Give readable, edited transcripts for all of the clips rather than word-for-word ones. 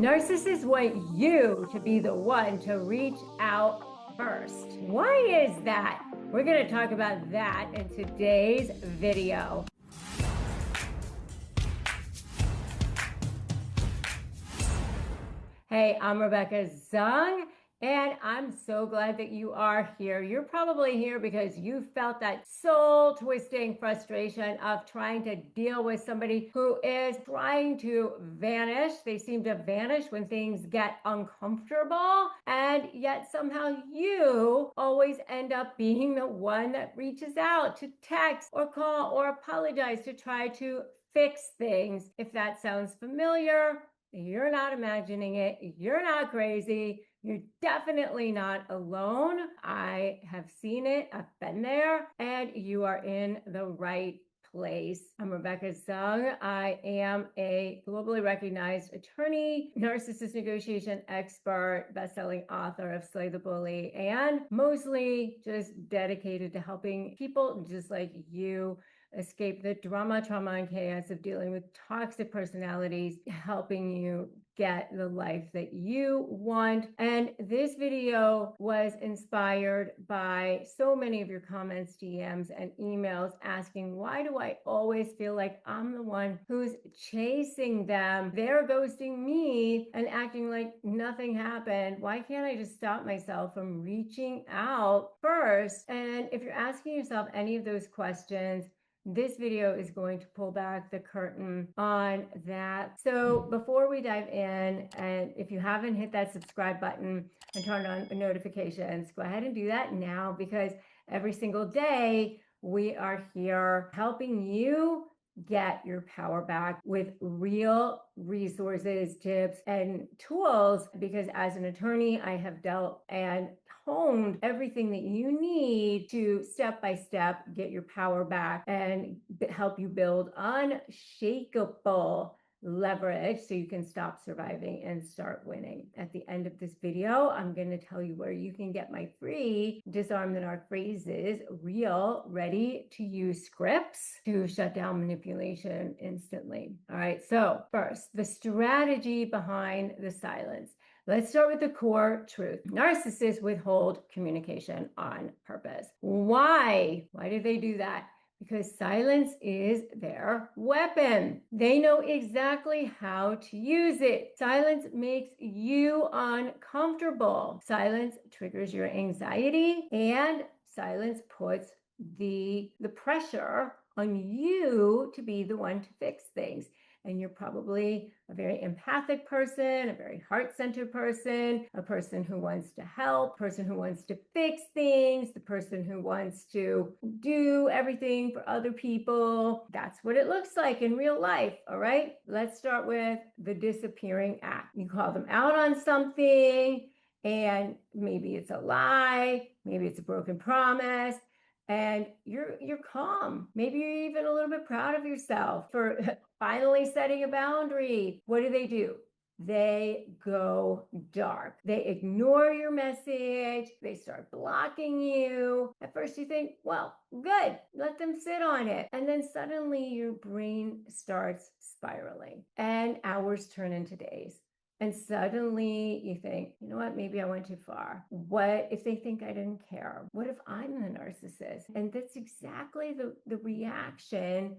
Narcissists want you to be the one to reach out first. Why is that? We're going to talk about that in today's video. Hey, I'm Rebecca Zung, and I'm so glad that you are here. You're probably here because you felt that soul-twisting frustration of trying to deal with somebody who is trying to vanish. They seem to vanish when things get uncomfortable, and yet somehow you always end up being the one that reaches out to text or call or apologize to try to fix things. If that sounds familiar, you're not imagining it. You're not crazy. You're definitely not alone. I have seen it. I've been there, and you are in the right place. I'm Rebecca Zung. I am a globally recognized attorney, narcissist negotiation expert, best-selling author of Slay the Bully, and mostly just dedicated to helping people just like you escape the drama, trauma, and chaos of dealing with toxic personalities, helping you get the life that you want. And this video was inspired by so many of your comments, DMs, and emails asking, why do I always feel like I'm the one who's chasing them? They're ghosting me and acting like nothing happened. Why can't I just stop myself from reaching out first? And if you're asking yourself any of those questions, this video is going to pull back the curtain on that. So before we dive in, and if you haven't hit that subscribe button and turned on notifications, go ahead and do that now, because every single day we are here helping you get your power back with real resources, tips, and tools, because as an attorney, I have dealt and honed everything that you need to step by step get your power back and help you build unshakable leverage so you can stop surviving and start winning. At the end of this video, I'm going to tell you where you can get my free Disarm the Narc Phrases, real, ready to use scripts to shut down manipulation instantly. All right, so first, the strategy behind the silence. Let's start with the core truth. Narcissists withhold communication on purpose. Why? Why do they do that? Because silence is their weapon. They know exactly how to use it. Silence makes you uncomfortable. Silence triggers your anxiety, and silence puts the pressure on you to be the one to fix things. And you're probably a very empathic person, a very heart-centered person, a person who wants to help, a person who wants to fix things, the person who wants to do everything for other people. That's what it looks like in real life, all right? Let's start with the disappearing act. You call them out on something, and maybe it's a lie, maybe it's a broken promise, and you're calm. Maybe you're even a little bit proud of yourself for finally setting a boundary. What do? They go dark. They ignore your message. They start blocking you. At first you think, well, good, let them sit on it. And then suddenly your brain starts spiraling and hours turn into days. And suddenly you think, you know what, maybe I went too far. What if they think I didn't care? What if I'm the narcissist? And that's exactly the reaction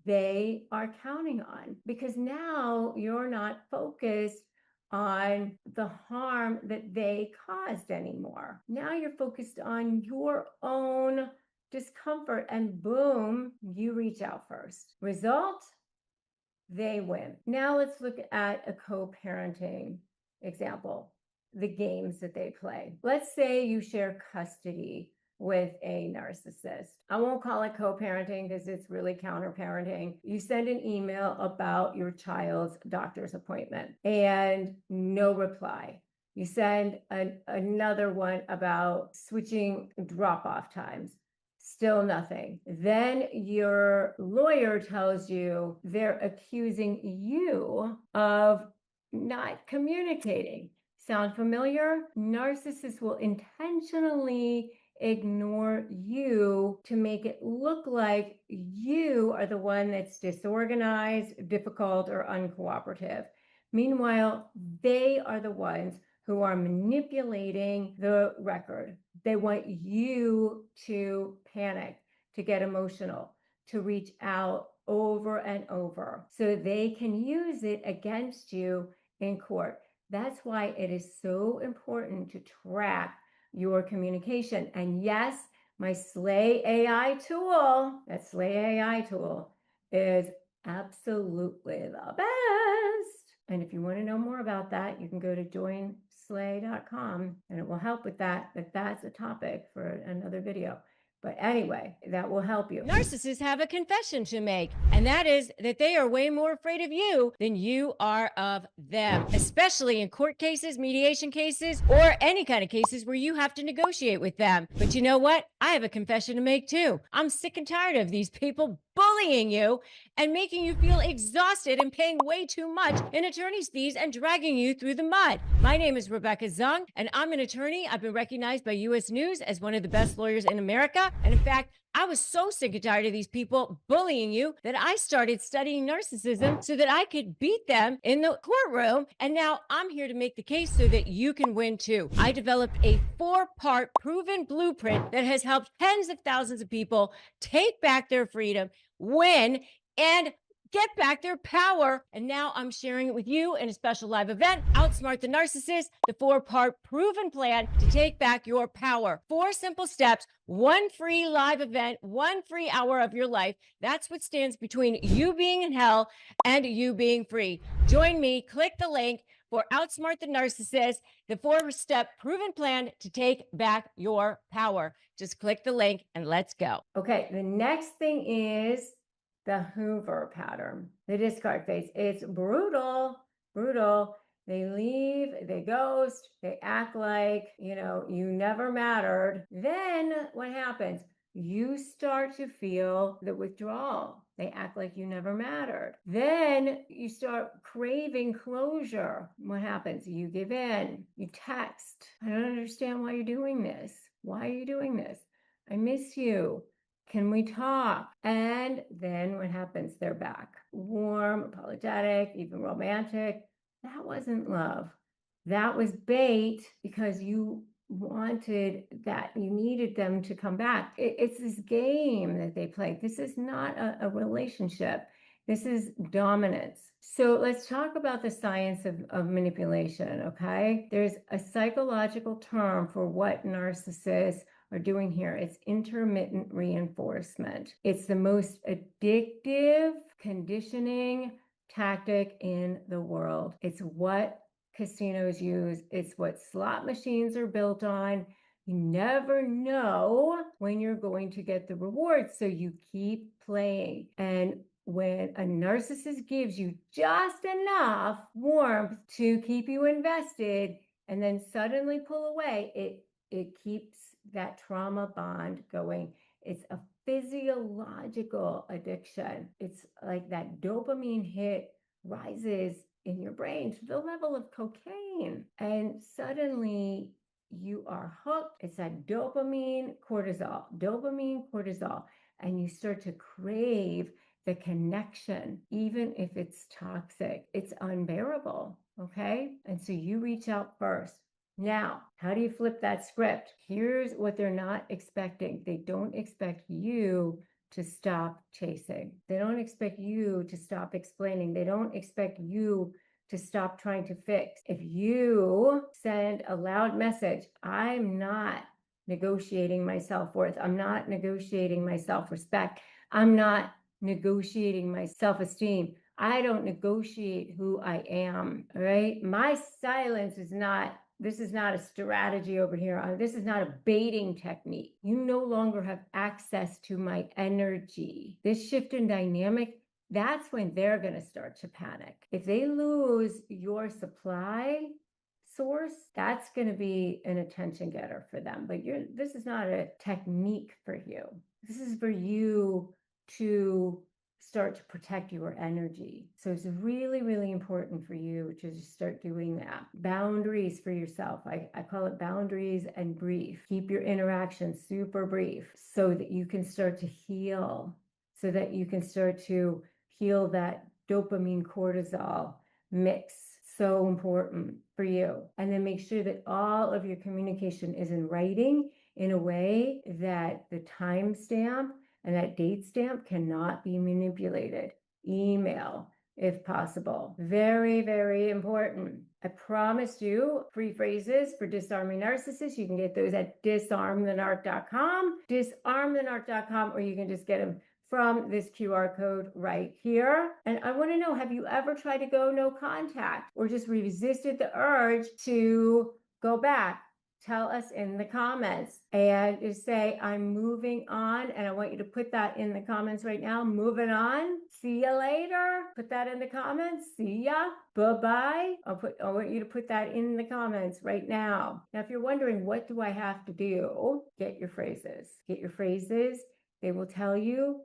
they are counting on, because now you're not focused on the harm that they caused anymore. Now you're focused on your own discomfort, and boom, you reach out first. Result? They win. Now let's look at a co-parenting example, the games that they play. Let's say you share custody with a narcissist. I won't call it co-parenting because it's really counter-parenting. You send an email about your child's doctor's appointment and no reply. You send another one about switching drop-off times. Still nothing. Then your lawyer tells you they're accusing you of not communicating. Sound familiar? Narcissists will intentionally ignore you to make it look like you are the one that's disorganized, difficult, or uncooperative. Meanwhile, they are the ones who are manipulating the record. They want you to panic, to get emotional, to reach out over and over so they can use it against you in court. That's why it is so important to track your communication. And yes, my Slay AI tool, that Slay AI tool is absolutely the best. And if you want to know more about that, you can go to joinslay.com and it will help with that. But that's a topic for another video. But anyway, that will help you. Narcissists have a confession to make, and that is that they are way more afraid of you than you are of them, especially in court cases, mediation cases, or any kind of cases where you have to negotiate with them. But you know what? I have a confession to make too. I'm sick and tired of these people bullying you and making you feel exhausted and paying way too much in attorney's fees and dragging you through the mud. My name is Rebecca Zung, and I'm an attorney. I've been recognized by U.S. News as one of the best lawyers in America. And in fact, I was so sick and tired of these people bullying you that I started studying narcissism so that I could beat them in the courtroom. And now I'm here to make the case so that you can win too. I developed a 4-part proven blueprint that has helped tens of thousands of people take back their freedom, win, and get back their power. And now I'm sharing it with you in a special live event, Outsmart the Narcissist, the 4-part proven plan to take back your power. 4 simple steps, 1 free live event, 1 free hour of your life. That's what stands between you being in hell and you being free. Join me, click the link for Outsmart the Narcissist, the 4-step proven plan to take back your power. Just click the link and let's go. Okay, the next thing is the Hoover pattern, the discard phase. It's brutal, brutal. They leave, they ghost, they act like, you never mattered. Then what happens? You start to feel the withdrawal. They act like you never mattered. Then you start craving closure. What happens? You give in. You text. I don't understand why you're doing this. Why are you doing this? I miss you. Can we talk? And then what happens? They're back. Warm, apologetic, even romantic. That wasn't love. That was bait because you wanted that. You needed them to come back. It's this game that they play. This is not a relationship. This is dominance. So let's talk about the science of manipulation, okay? There's a psychological term for what narcissists are doing here. It's intermittent reinforcement. It's the most addictive conditioning tactic in the world. It's what casinos use. It's what slot machines are built on. You never know when you're going to get the reward, so you keep playing. And when a narcissist gives you just enough warmth to keep you invested and then suddenly pull away, it keeps that trauma bond going. It's a physiological addiction. It's like that dopamine hit rises in your brain to the level of cocaine. And suddenly you are hooked. It's that dopamine, cortisol. And you start to crave the connection, even if it's toxic. It's unbearable. Okay. And so you reach out first. Now, how do you flip that script? Here's what they're not expecting. They don't expect you to stop chasing. They don't expect you to stop explaining. They don't expect you to stop trying to fix. If you send a loud message, I'm not negotiating my self-worth. I'm not negotiating my self-respect. I'm not negotiating my self-esteem. I don't negotiate who I am, all right? My silence is not, this is not a strategy over here. This is not a baiting technique. You no longer have access to my energy. This shift in dynamic, that's when they're going to start to panic. If they lose your supply source, that's going to be an attention getter for them. But this is not a technique for you. This is for you to start to protect your energy. So it's really, really important for you to just start doing that. Boundaries for yourself. I call it boundaries and brief. Keep your interactions super brief so that you can start to heal, that dopamine cortisol mix, so important for you. And then make sure that all of your communication is in writing in a way that the timestamp and that date stamp cannot be manipulated. Email, if possible. Very, very important. I promised you free phrases for disarming narcissists. You can get those at disarmthenarc.com, disarmthenarc.com, or you can just get them from this QR code right here. And I want to know, have you ever tried to go no contact or just resisted the urge to go back? Tell us in the comments and just say, I'm moving on. And I want you to put that in the comments right now. Moving on. See you later. Put that in the comments. See ya. Bye-bye. I want you to put that in the comments right now. Now, if you're wondering, what do I have to do? Get your phrases. Get your phrases. They will tell you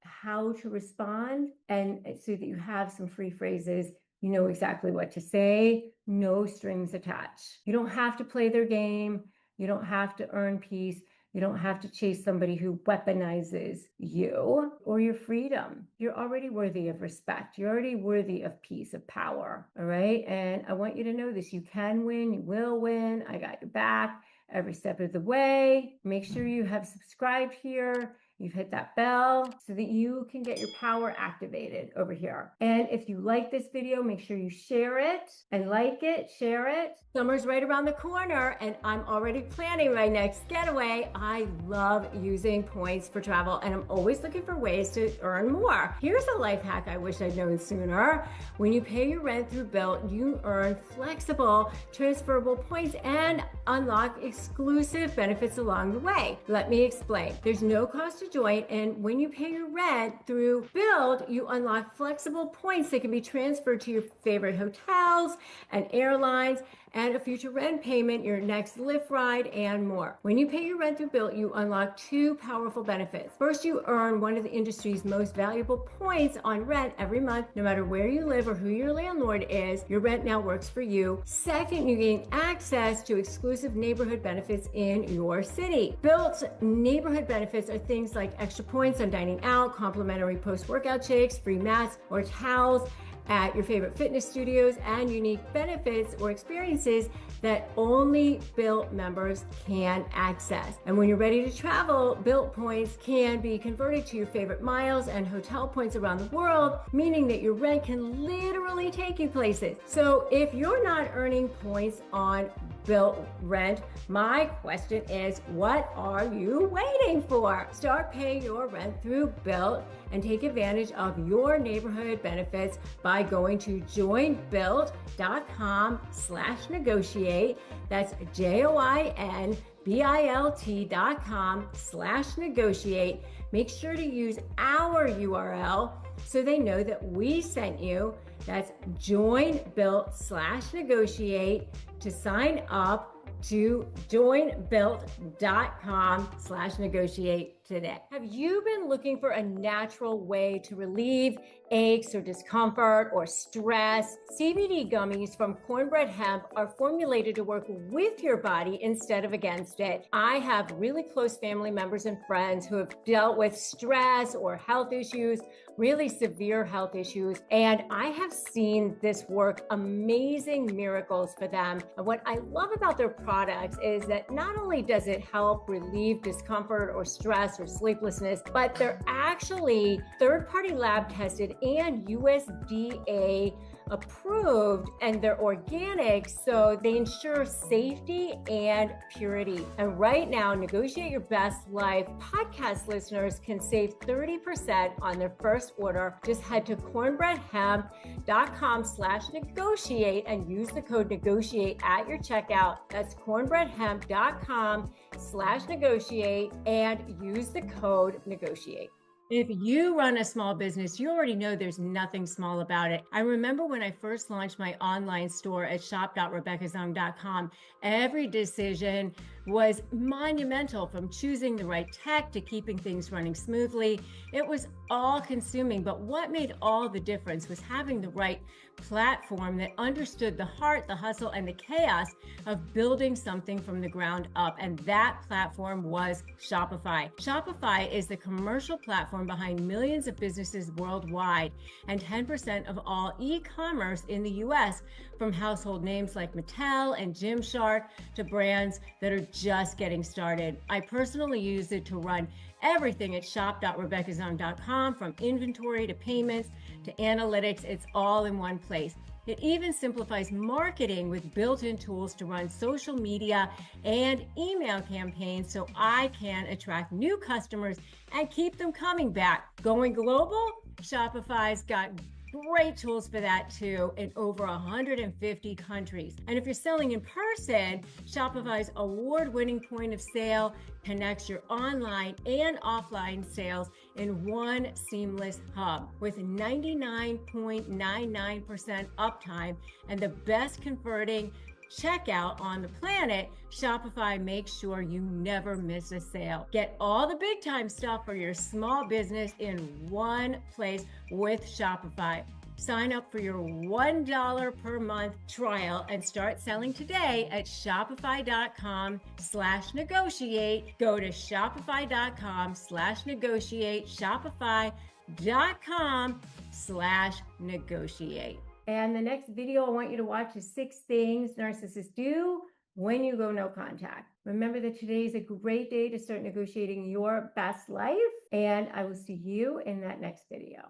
how to respond, and so that you have some free phrases. You know exactly what to say, no strings attached. You don't have to play their game. You don't have to earn peace. You don't have to chase somebody who weaponizes you or your freedom. You're already worthy of respect. You're already worthy of peace, of power, all right? And I want you to know this. You can win. You will win. I got your back every step of the way. Make sure you have subscribed here. You've hit that bell so that you can get your power activated over here. And if you like this video, make sure you share it and like it, share it. Summer's right around the corner and I'm already planning my next getaway. I love using points for travel and I'm always looking for ways to earn more. Here's a life hack I wish I'd known sooner. When you pay your rent through Bilt, you earn flexible, transferable points and unlock exclusive benefits along the way. Let me explain. There's no cost to join, and when you pay your rent through Bilt, you unlock flexible points that can be transferred to your favorite hotels and airlines and a future rent payment, your next Lyft ride, and more. When you pay your rent through Bilt, you unlock two powerful benefits. First, you earn one of the industry's most valuable points on rent every month, no matter where you live or who your landlord is. Your rent now works for you. Second, you gain access to exclusive neighborhood benefits in your city. Bilt's neighborhood benefits are things like extra points on dining out, complimentary post-workout shakes, free mats or towels at your favorite fitness studios, and unique benefits or experiences that only Bilt members can access. And when you're ready to travel, Bilt points can be converted to your favorite miles and hotel points around the world, meaning that your rent can literally take you places. So if you're not earning points on Bilt rent, my question is, what are you waiting for? Start paying your rent through Bilt and take advantage of your neighborhood benefits by going to joinbilt.com/negotiate. That's joinbilt.com/negotiate. Make sure to use our URL so they know that we sent you. That's joinbilt/negotiate to sign up to joinbilt.com/negotiate today. Have you been looking for a natural way to relieve aches or discomfort or stress? CBD gummies from Cornbread Hemp are formulated to work with your body instead of against it. I have really close family members and friends who have dealt with stress or health issues, really severe health issues, and I have seen this work amazing miracles for them. And what I love about their products is that not only does it help relieve discomfort or stress or sleeplessness, but they're actually third-party lab tested and USDA approved, and they're organic, so they ensure safety and purity. And right now, Negotiate Your Best Life podcast listeners can save 30% on their first order. Just head to cornbreadhemp.com/negotiate and use the code negotiate at your checkout. That's cornbreadhemp.com/negotiate and use the code negotiate. If you run a small business, you already know there's nothing small about it. I remember when I first launched my online store at shop.rebeccazung.com, every decision was monumental, from choosing the right tech to keeping things running smoothly. It was all consuming, but what made all the difference was having the right platform that understood the heart, the hustle, and the chaos of building something from the ground up. And that platform was Shopify. Shopify is the commercial platform platform behind millions of businesses worldwide and 10% of all e-commerce in the US, from household names like Mattel and Gymshark to brands that are just getting started. I personally use it to run everything at shop.rebeccazung.com, from inventory to payments to analytics. It's all in one place. It even simplifies marketing with built-in tools to run social media and email campaigns so I can attract new customers and keep them coming back. Going global? Shopify's got great tools for that too, in over 150 countries. And if you're selling in person, Shopify's award-winning point of sale connects your online and offline sales in one seamless hub with 99.99% uptime and the best converting checkout on the planet. Shopify makes sure you never miss a sale. Get all the big time stuff for your small business in one place with Shopify. Sign up for your $1 per month trial and start selling today at shopify.com/negotiate. Go to shopify.com/negotiate, shopify.com/negotiate. And the next video I want you to watch is 6 things narcissists do when you go no contact. Remember that today is a great day to start negotiating your best life, and I will see you in that next video.